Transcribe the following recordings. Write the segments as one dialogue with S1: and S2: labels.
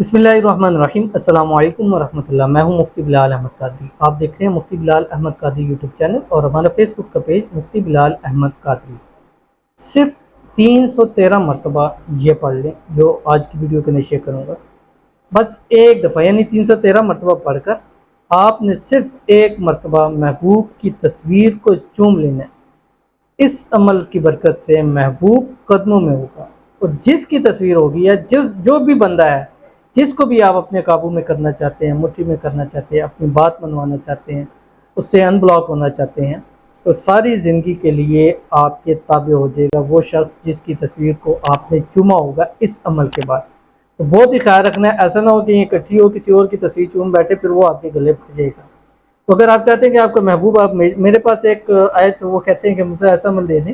S1: बिस्मिल्लाहिर्रहमानिर्रहीम। अस्सलाम वालेकुम वरहमतुल्लाह। मैं हूं मुफ्ती बिलाल अहमद कादरी। आप देख रहे हैं मुफ्ती बिलाल अहमद कादरी यूट्यूब चैनल और हमारा फेसबुक का पेज मुफ्ती बिलाल अहमद कादरी। सिर्फ 313 मरतबा ये पढ़ लें जो आज की वीडियो के अंदर शेयर करूँगा। बस एक दफ़ा यानी 313 मरतबा पढ़कर आपने सिर्फ एक मरतबा महबूब की तस्वीर को चूम लेना है। इस अमल की बरकत से महबूब कदमों में होगा और जिसकी तस्वीर होगी या जो भी बंदा है जिसको भी आप अपने काबू में करना चाहते हैं, मुट्ठी में करना चाहते हैं, अपनी बात मनवाना चाहते हैं, उससे अनब्लॉक होना चाहते हैं, तो सारी ज़िंदगी के लिए आपके ताबे हो जाएगा वो शख्स जिसकी तस्वीर को आपने चूमा होगा इस अमल के बाद। तो बहुत ही ख्याल रखना है, ऐसा ना हो कि ये इकट्ठी हो किसी और की तस्वीर चूम बैठे फिर वो आपके गले पड़ जाएगा। तो अगर आप चाहते हैं कि आपका महबूब आप मेरे पास एक आए तो वो कहते हैं कि मुझे ऐसा अमल दे दें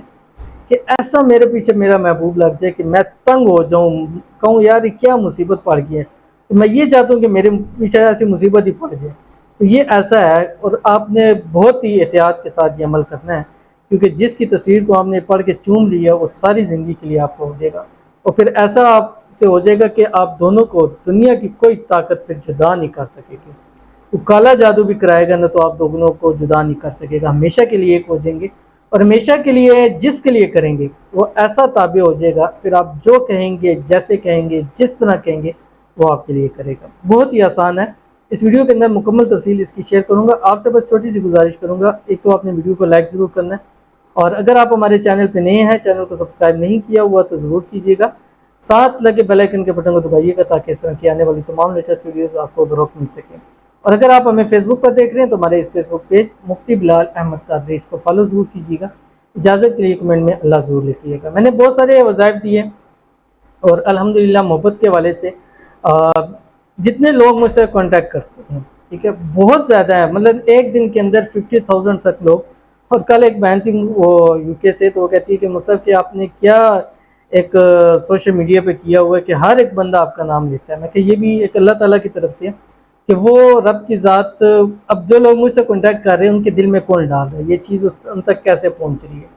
S1: कि ऐसा मेरे पीछे मेरा महबूब लग जाए कि मैं तंग हो जाऊं, कहूँ यार ये क्या मुसीबत पड़ गई है, तो मैं ये चाहता हूँ कि मेरे पीछे ऐसी मुसीबत ही पड़ जाए। तो ये ऐसा है और आपने बहुत ही एहतियात के साथ ये अमल करना है क्योंकि जिसकी तस्वीर को आपने पढ़ के चूम लिया वो सारी ज़िंदगी के लिए आपको हो जाएगा और फिर ऐसा आपसे हो जाएगा कि आप दोनों को दुनिया की कोई ताकत फिर जुदा नहीं कर सकेगी। वो काला जादू भी कराएगा ना तो आप दोनों को जुदा नहीं कर सकेगा, हमेशा के लिए एक हो जाएंगे और हमेशा के लिए जिसके लिए करेंगे वो ऐसा ताबे हो जाएगा, फिर आप जो कहेंगे, जैसे कहेंगे, जिस तरह कहेंगे वो आपके लिए करेगा। बहुत ही आसान है। इस वीडियो के अंदर मुकम्मल तफसील इसकी शेयर करूंगा। आपसे बस छोटी सी गुजारिश करूंगा, एक तो आपने वीडियो को लाइक ज़रूर करना है और अगर आप हमारे चैनल पर नए हैं, चैनल को सब्सक्राइब नहीं किया हुआ तो ज़रूर कीजिएगा। साथ लगे बेल आइकन के बटन को दबाइएगा ताकि इस तरह की आने वाली तमाम लेटेस्ट वीडियोज़ आपको बर वक्त मिल सकें। और अगर आप हमें फेसबुक पर देख रहे हैं तो हमारे इस फेसबुक पेज मुफ्ती बिलाल अहमद कादरी इसको फॉलो ज़रूर कीजिएगा। इजाज़त के लिए कमेंट में अल्लाह ज़रूर लिखिएगा। मैंने बहुत सारे वज़ाइफ दिए और अल्हम्दुलिल्लाह मोहब्बत के हवाले से जितने लोग मुझसे कांटेक्ट करते हैं, ठीक है, बहुत ज़्यादा है, मतलब एक दिन के अंदर 50,000 तक लोग। और कल एक बहन थी वो यूके से, तो वो कहती है कि मुझसे कि आपने क्या एक सोशल मीडिया पे किया हुआ है कि हर एक बंदा आपका नाम लेता है। मैं कि ये भी एक अल्लाह ताला की तरफ से है कि वो रब की ज़ात, अब जो लोग मुझसे कांटेक्ट कर रहे हैं उनके दिल में कौन डाल रहा है, ये चीज़ उन तक कैसे पहुंच रही है।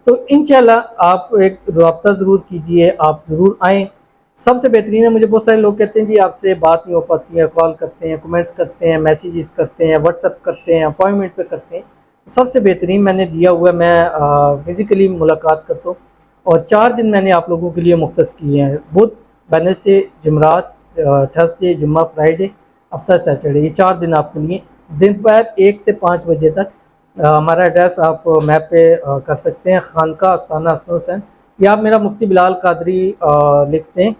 S1: तो इंशाल्लाह आप एक रब्ता ज़रूर कीजिए, आप ज़रूर आएँ। सबसे बेहतरीन है, मुझे बहुत सारे लोग कहते हैं जी आपसे बात नहीं हो पाती है, कॉल करते हैं, कमेंट्स करते हैं, मैसेजेस करते हैं, व्हाट्सएप करते हैं, अपॉइंटमेंट पे करते हैं। तो सबसे बेहतरीन मैंने दिया हुआ है, मैं फ़िज़िकली मुलाकात करता हूँ और 4 दिन मैंने आप लोगों के लिए मुख्तस किए हैं। बुध, वेडनेसडे, जुमरात, थर्सडे, जुम्मा, फ्राइडे, हफ्ता, सैटरडे, ये 4 दिन आपके लिए दिन पर 1 से 5 बजे तक। हमारा एड्रेस आप मैप पे कर सकते हैं, खानका आस्ताना हसन हुसैन, या आप मेरा मुफ्ती बिलाल कादरी लिखते हैं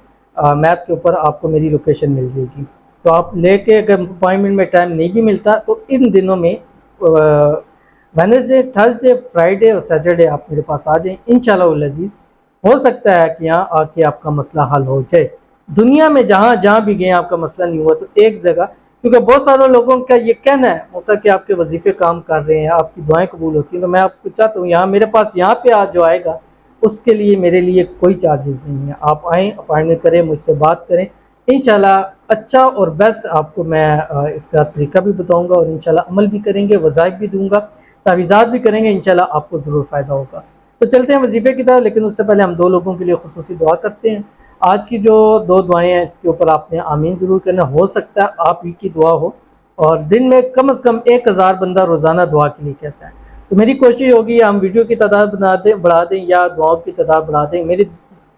S1: मैप के ऊपर, आपको मेरी लोकेशन मिल जाएगी। तो आप लेके अगर अपॉइंटमेंट में टाइम नहीं भी मिलता तो इन दिनों में वेडनेसडे, थर्सडे, फ्राइडे और सैटरडे आप मेरे पास आ जाएं। इंशाल्लाह उल अज़ीज़ हो सकता है कि यहाँ आके आपका मसला हल हो जाए। दुनिया में जहाँ जहाँ भी गए आपका मसला नहीं हुआ तो एक जगह, क्योंकि बहुत सारे लोगों का ये कहना है मौसा कि आपके वजीफे काम कर रहे हैं, आपकी दुआएं कबूल होती हैं, तो मैं आपको चाहता हूँ यहाँ मेरे पास यहाँ पे आज जो आएगा उसके लिए मेरे लिए कोई चार्जेस नहीं है। आप आएँ, अपॉइंटमेंट करें, मुझसे बात करें, इंशाल्लाह अच्छा और बेस्ट आपको मैं इसका तरीका भी बताऊँगा और इंशाल्लाह अमल भी करेंगे, वज़ाइफ भी दूँगा, तावीज़ात भी करेंगे, इंशाल्लाह आपको ज़रूर फ़ायदा होगा। तो चलते हैं वजीफे की तरफ, लेकिन उससे पहले हम 2 लोगों के लिए खुसूसी दुआ करते हैं। आज की जो 2 दुआएं हैं इसके ऊपर आपने आमीन ज़रूर करना। हो सकता है आप ही की दुआ हो और दिन में कम से कम 1000 बंदा रोज़ाना दुआ के लिए कहता है। तो मेरी कोशिश होगी हम वीडियो की तादाद बढ़ा दें या दुआओं की तादाद बढ़ा दें। मेरी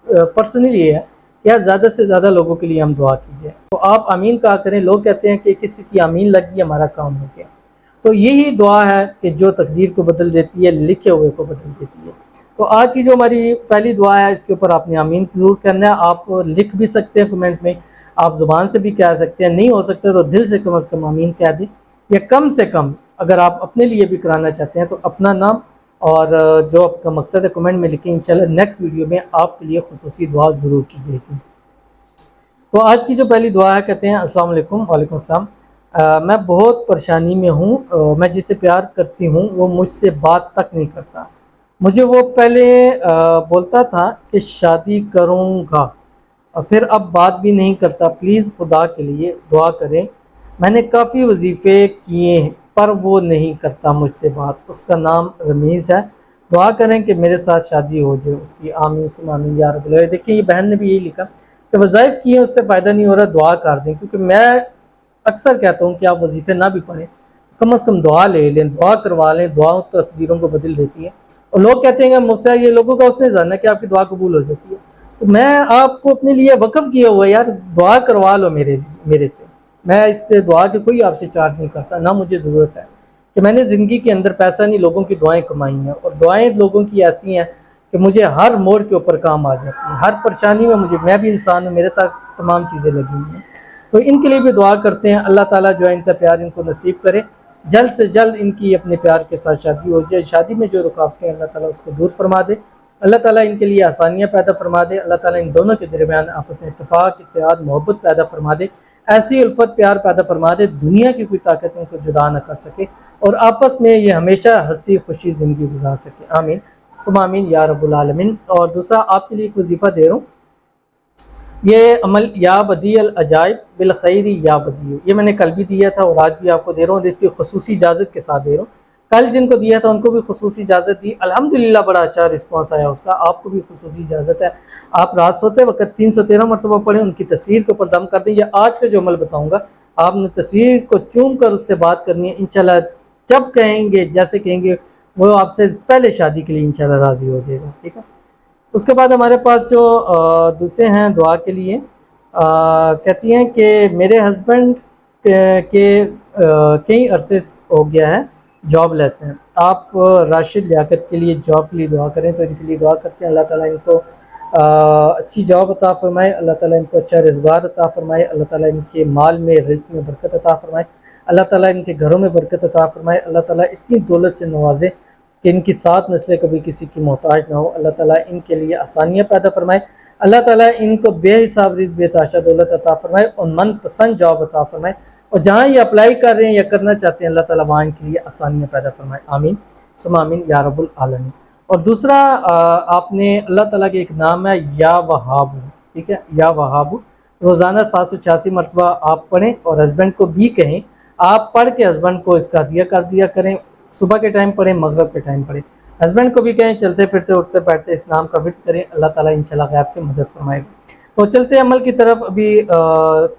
S1: पर्सनली ये है या ज़्यादा से ज़्यादा लोगों के लिए हम दुआ कीजिए। तो आप आमीन कहा करें। लोग कहते हैं कि किसी की आमीन लग गई हमारा काम हो गया, तो यही दुआ है कि जो तकदीर को बदल देती है, लिखे हुए को बदल देती है। तो आज की जो हमारी पहली दुआ है इसके ऊपर आपने आमीन ज़रूर करना है। आप लिख भी सकते हैं कमेंट में, आप ज़ुबान से भी कह सकते हैं, नहीं हो सकता तो दिल से कम अज़ कम आमीन कह दें, या कम से कम अगर आप अपने लिए भी कराना चाहते हैं तो अपना नाम और जो आपका मकसद है कमेंट में लिखें। इंशाल्लाह नेक्स्ट वीडियो में आपके लिए खुसूसी दुआ ज़रूर की जाएगी। तो आज की जो पहली दुआ है, कहते हैं अस्सलाम वालेकुम। वालेकुम अस्सलाम। मैं बहुत परेशानी में हूँ। मैं जिसे प्यार करती हूँ वो मुझसे बात तक नहीं करता। मुझे वो पहले बोलता था कि शादी करूँगा और फिर अब बात भी नहीं करता। प्लीज़ खुदा के लिए दुआ करें। मैंने काफ़ी वजीफ़े किए हैं पर वो नहीं करता मुझसे बात। उसका नाम रमीज़ है। दुआ करें कि मेरे साथ शादी हो जाए उसकी। आमीन सुम्मा आमीन या रब्बल आलमीन। देखिए ये बहन ने भी यही लिखा کہ وظائف کیے اس سے فائدہ نہیں ہو رہا، دعا کر دیں، کیونکہ میں اکثر کہتا ہوں کہ آپ وظیفے نہ بھی پڑھیں، کم از کم دعا لے لیں، دعا کروا لیں، دعا تقدیروں کو بدل دیتی ہے۔ اور لوگ کہتے ہیں کہ مجھ سے یہ لوگوں کا اس نے جاننا کہ آپ کی دعا قبول ہو جاتی ہے، تو میں آپ کو اپنے لیے وقف کیا ہوا ہے، یار دعا کروا لو میرے سے، میں اس سے دعا کے کوئی آپ سے چارج نہیں کرتا، نہ مجھے ضرورت ہے، کہ میں نے زندگی کے اندر پیسہ نہیں، لوگوں کی دعائیں کمائی ہیں، اور دعائیں لوگوں کی ایسی ہیں کہ مجھے ہر موڑ کے اوپر کام آ جاتی ہیں، ہر پریشانی میں میں بھی انسان ہوں، میرے تک تمام چیزیں لگی ہوئی ہیں، تو ان کے لیے بھی دعا کرتے ہیں، اللہ تعالیٰ جو ہے ان کا پیار ان کو نصیب کرے، جلد سے جلد ان کی اپنے پیار کے ساتھ شادی ہو جائے، شادی میں جو رکاوٹیں اللہ تعالیٰ اس کو دور فرما دے، اللہ تعالیٰ ان کے لیے آسانیاں پیدا فرما دے، اللہ تعالیٰ ان دونوں کے درمیان آپس میں اتفاق، اتحاد، محبت پیدا فرما دے، ایسی الفت پیار پیدا فرما دے، دنیا کی کوئی طاقت ان کو جدا نہ کر سکے، اور آپس میں یہ ہمیشہ ہنسی خوشی زندگی گزار سکے، آمین ثم آمین یا رب العالمین۔ اور دوسرا آپ کے لیے ایک وظیفہ دے رہا ہوں، یہ عمل یا بدیع العجائب بالخیر یا بدیع، یہ میں نے کل بھی دیا تھا اور آج بھی آپ کو دے رہا ہوں، اور اس کی خصوصی اجازت کے ساتھ دے رہا ہوں، کل جن کو دیا تھا ان کو بھی خصوصی اجازت دی، الحمدللہ بڑا اچھا رسپانس آیا اس کا، آپ کو بھی خصوصی اجازت ہے، آپ رات سوتے وقت 313 مرتبہ پڑھیں، ان کی تصویر کے اوپر دم کر دیں، یا آج کا جو عمل بتاؤں گا آپ نے تصویر کو چوم کر اس سے بات کرنی ہے، انشاءاللہ جب کہیں گے جیسے کہیں گے وہ آپ سے پہلے شادی کے لیے انشاءاللہ راضی ہو جائے گا، ٹھیک ہے۔ اس کے بعد ہمارے پاس جو دوسرے ہیں دعا کے لیے، کہتی ہیں کہ میرے ہسبینڈ کے کئی عرصے ہو گیا ہے جاب لیس ہیں، آپ راشد لیاقت کے لیے جاب کے لیے دعا کریں، تو ان کے لیے دعا کرتے ہیں، اللہ تعالیٰ ان کو اچھی جاب عطا فرمائے، اللہ تعالیٰ ان کو اچھا روزگار عطا فرمائے، اللہ تعالیٰ ان کے مال میں رزق میں برکت عطا فرمائے، اللہ تعالیٰ ان کے گھروں میں برکت عطا فرمائے، اللہ تعالیٰ اتنی دولت سے نوازے کہ ان کی 7 نسلیں کبھی کسی کی محتاج نہ ہو، اللہ تعالیٰ ان کے لیے آسانیاں پیدا فرمائے، اللہ تعالیٰ ان کو بے حساب رزق بے تحاشا دولت عطا فرمائے، اور من پسند جاب عطا فرمائے، اور جہاں یہ اپلائی کر رہے ہیں یا کرنا چاہتے ہیں اللہ تعالیٰ وہاں ان کے لیے آسانیاں پیدا فرمائے، آمین ثم آمین یا رب العالمین۔ اور دوسرا آپ نے اللہ تعالیٰ کے ایک نام ہے یا وہاب، ٹھیک ہے، یا وہاب، روزانہ 786 مرتبہ آپ پڑھیں، اور ہسبینڈ کو بھی کہیں، آپ پڑھ کے ہسبینڈ کو اس کا ہدیہ کر دیا کریں، صبح کے ٹائم پڑھیں، مغرب کے ٹائم پڑھیں، ہسبینڈ کو بھی کہیں چلتے پھرتے اٹھتے بیٹھتے اس نام کا ورد کریں، اللہ تعالیٰ انشاءاللہ غیب سے مدد فرمائے گا۔ تو چلتے عمل کی طرف، ابھی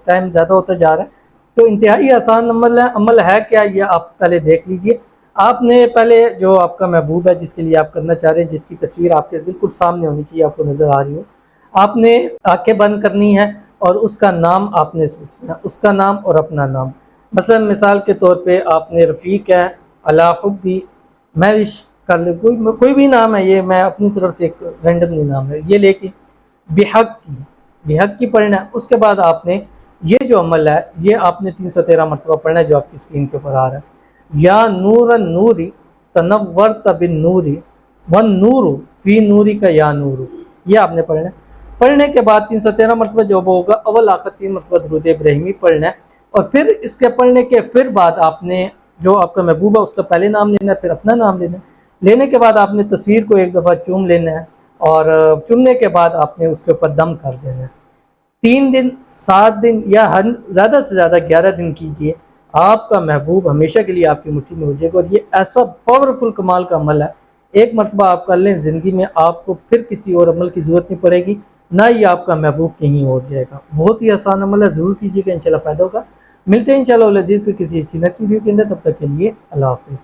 S1: ٹائم زیادہ ہوتا جا رہا ہے، تو انتہائی آسان عمل ہے کیا، یہ آپ پہلے دیکھ لیجئے۔ آپ نے پہلے جو آپ کا محبوب ہے جس کے لیے آپ کرنا چاہ رہے ہیں، جس کی تصویر آپ کے بالکل سامنے ہونی چاہیے، آپ کو نظر آ رہی ہو، آپ نے آنکھیں بند کرنی ہے اور اس کا نام آپ نے سوچنا ہے، اس کا نام اور اپنا نام، مثلا مثال کے طور پہ آپ نے رفیق ہے، اللہ حبی، میں وش کر لے، کوئی بھی نام ہے، یہ میں اپنی طرف سے ایک رینڈملی نام ہے یہ لے کے بحق کی پڑھنا ہے۔ اس کے بعد آپ نے یہ جو عمل ہے یہ آپ نے 313 مرتبہ پڑھنا ہے جو آپ کی اسکرین کے اوپر آ رہا ہے، یا نور النوری تنورت بالنوری والنور فی نوری کا یا نور، یہ آپ نے پڑھنا ہے۔ پڑھنے کے بعد 313 مرتبہ جو ہوگا اول آخر 3 مرتبہ درود ابراہیمی پڑھنا ہے، اور پھر اس کے پڑھنے کے پھر بعد آپ نے جو آپ کا محبوب ہے اس کا پہلے نام لینا ہے، پھر اپنا نام لینا ہے، لینے کے بعد آپ نے تصویر کو ایک دفعہ چوم لینا ہے، اور چومنے کے بعد آپ نے اس کے اوپر دم کر دینا ہے۔ 3 دن 7 دن یا زیادہ سے زیادہ 11 دن کیجئے، آپ کا محبوب ہمیشہ کے لیے آپ کی مٹھی میں ہو جائے گا، اور یہ ایسا پاورفل کمال کا عمل ہے، ایک مرتبہ آپ کر لیں، زندگی میں آپ کو پھر کسی اور عمل کی ضرورت نہیں پڑے گی، نہ ہی آپ کا محبوب کہیں اور جائے گا، بہت ہی آسان عمل ہے، ضرور کیجیے گا، انشاءاللہ فائدہ ہوگا۔ ملتے ہیں انشاءاللہ العزیز پھر کسی نیکسٹ ویڈیو کے اندر، تب تک کے لیے اللہ حافظ۔